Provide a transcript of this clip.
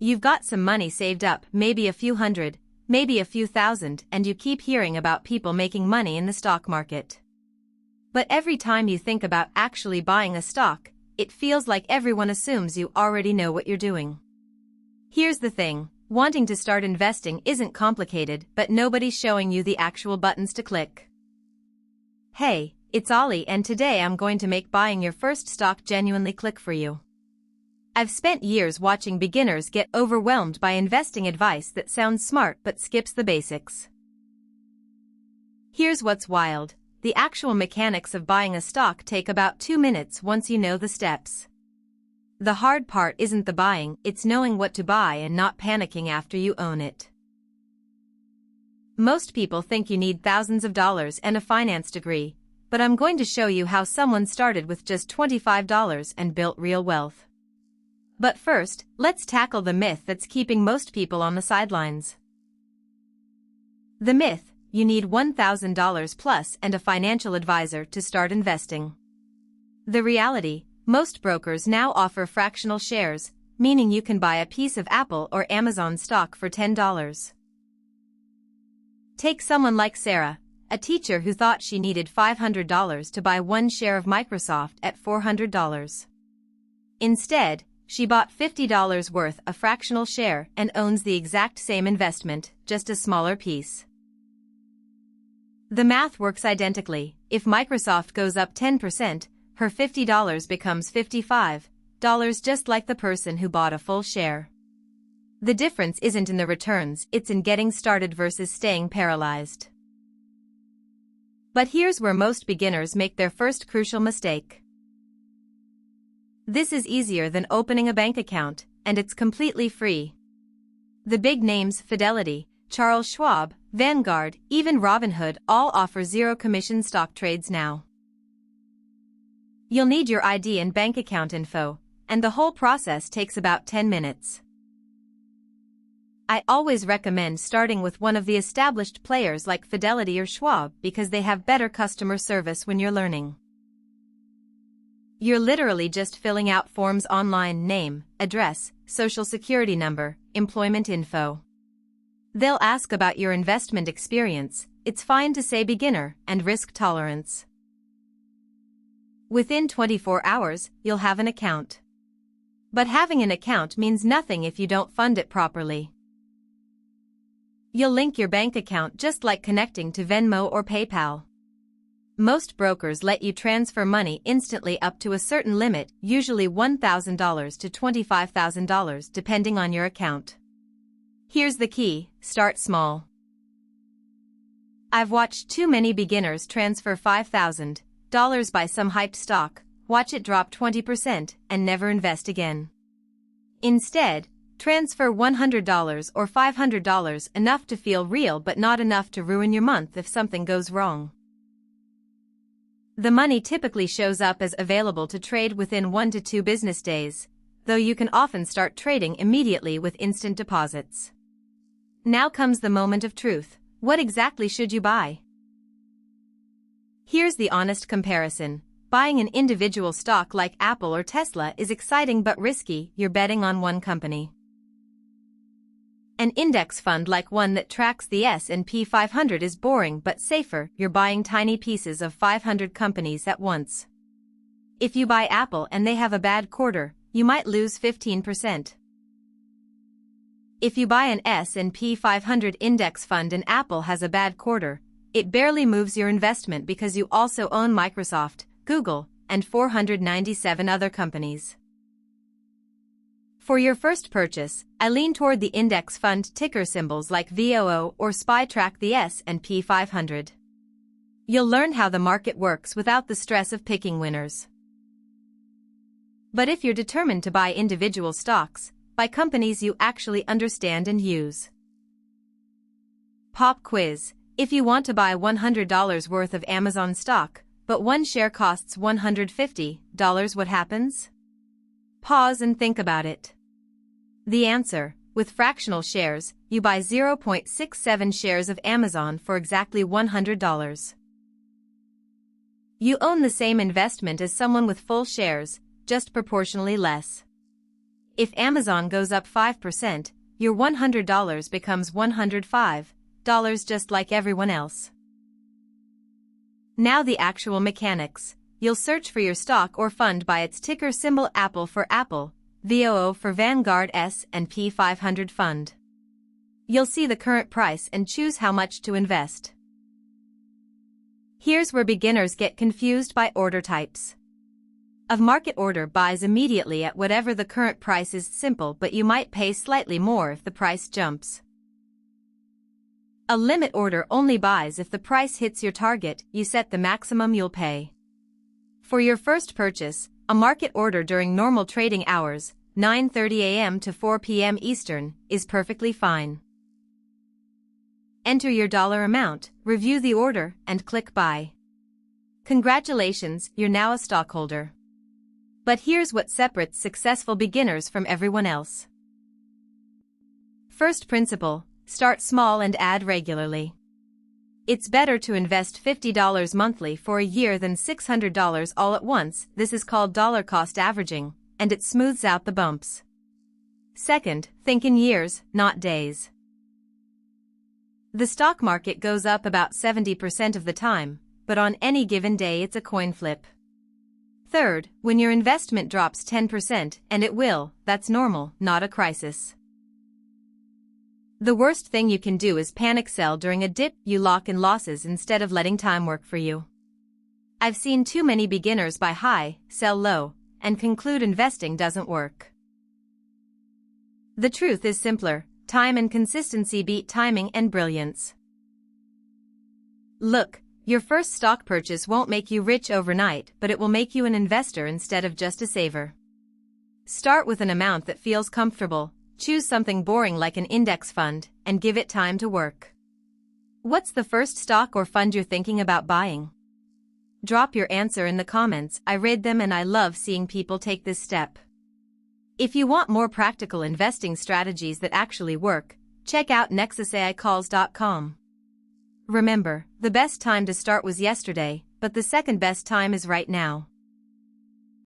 You've got some money saved up, maybe a few hundred, maybe a few thousand, and you keep hearing about people making money in the stock market. But every time you think about actually buying a stock, it feels like everyone assumes you already know what you're doing. Here's the thing, wanting to start investing isn't complicated, but nobody's showing you the actual buttons to click. Hey, it's Ollie, and today I'm going to make buying your first stock genuinely click for you. I've spent years watching beginners get overwhelmed by investing advice that sounds smart but skips the basics. Here's what's wild. The actual mechanics of buying a stock take about 2 minutes once you know the steps. The hard part isn't the buying, it's knowing what to buy and not panicking after you own it. Most people think you need thousands of dollars and a finance degree, but I'm going to show you how someone started with just $25 and built real wealth. But first, let's tackle the myth that's keeping most people on the sidelines. The myth: you need $1,000 plus and a financial advisor to start investing. The reality: most brokers now offer fractional shares, meaning you can buy a piece of Apple or Amazon stock for $10. Take someone like Sarah, a teacher who thought she needed $500 to buy one share of Microsoft at $400. Instead, she bought $50 worth a fractional share and owns the exact same investment, just a smaller piece. The math works identically. If Microsoft goes up 10%, her $50 becomes $55, just like the person who bought a full share. The difference isn't in the returns, it's in getting started versus staying paralyzed. But here's where most beginners make their first crucial mistake. This is easier than opening a bank account, and it's completely free. The big names, Fidelity, Charles Schwab, Vanguard, even Robinhood, all offer zero-commission stock trades now. You'll need your ID and bank account info, and the whole process takes about 10 minutes. I always recommend starting with one of the established players like Fidelity or Schwab because they have better customer service when you're learning. You're literally just filling out forms online: name, address, social security number, employment info. They'll ask about your investment experience, it's fine to say beginner, and risk tolerance. Within 24 hours, you'll have an account. But having an account means nothing if you don't fund it properly. You'll link your bank account just like connecting to Venmo or PayPal. Most brokers let you transfer money instantly up to a certain limit, usually $1,000 to $25,000 depending on your account. Here's the key: start small. I've watched too many beginners transfer $5,000 by some hyped stock, watch it drop 20%, and never invest again. Instead, transfer $100 or $500, enough to feel real but not enough to ruin your month if something goes wrong. The money typically shows up as available to trade within 1 to 2 business days, though you can often start trading immediately with instant deposits. Now comes the moment of truth: what exactly should you buy? Here's the honest comparison. Buying an individual stock like Apple or Tesla is exciting but risky, you're betting on one company. An index fund like one that tracks the S&P 500 is boring but safer, you're buying tiny pieces of 500 companies at once. If you buy Apple and they have a bad quarter, you might lose 15%. If you buy an S&P 500 index fund and Apple has a bad quarter, it barely moves your investment because you also own Microsoft, Google, and 497 other companies. For your first purchase, I lean toward the index fund ticker symbols like VOO or SPY track the S&P 500. You'll learn how the market works without the stress of picking winners. But if you're determined to buy individual stocks, buy companies you actually understand and use. Pop quiz: if you want to buy $100 worth of Amazon stock, but one share costs $150, what happens? Pause and think about it. The answer: with fractional shares, you buy 0.67 shares of Amazon for exactly $100. You own the same investment as someone with full shares, just proportionally less. If Amazon goes up 5%, your $100 becomes $105, just like everyone else. Now the actual mechanics. You'll search for your stock or fund by its ticker symbol Apple for Apple, VOO for Vanguard S&P 500 fund. You'll see the current price and choose how much to invest. Here's where beginners get confused by order types. A market order buys immediately at whatever the current price is, simple, but you might pay slightly more if the price jumps. A limit order only buys if the price hits your target, you set the maximum you'll pay. For your first purchase, a market order during normal trading hours, 9:30 a.m. to 4 p.m. Eastern, is perfectly fine. Enter your dollar amount, review the order, and click Buy. Congratulations, you're now a stockholder. But here's what separates successful beginners from everyone else. First principle: start small and add regularly. It's better to invest $50 monthly for a year than $600 all at once. This is called dollar cost averaging, and it smooths out the bumps. Second, think in years, not days. The stock market goes up about 70% of the time, but on any given day it's a coin flip. Third, when your investment drops 10%, and it will, that's normal, not a crisis. The worst thing you can do is panic sell during a dip. You lock in losses instead of letting time work for you. I've seen too many beginners buy high, sell low, and conclude investing doesn't work. The truth is simpler: time and consistency beat timing and brilliance. Look, your first stock purchase won't make you rich overnight, but it will make you an investor instead of just a saver. Start with an amount that feels comfortable, choose something boring like an index fund, and give it time to work. What's the first stock or fund you're thinking about buying? Drop your answer in the comments. I read them and I love seeing people take this step. If you want more practical investing strategies that actually work, check out nexusaicalls.com. Remember, the best time to start was yesterday, but the second best time is right now.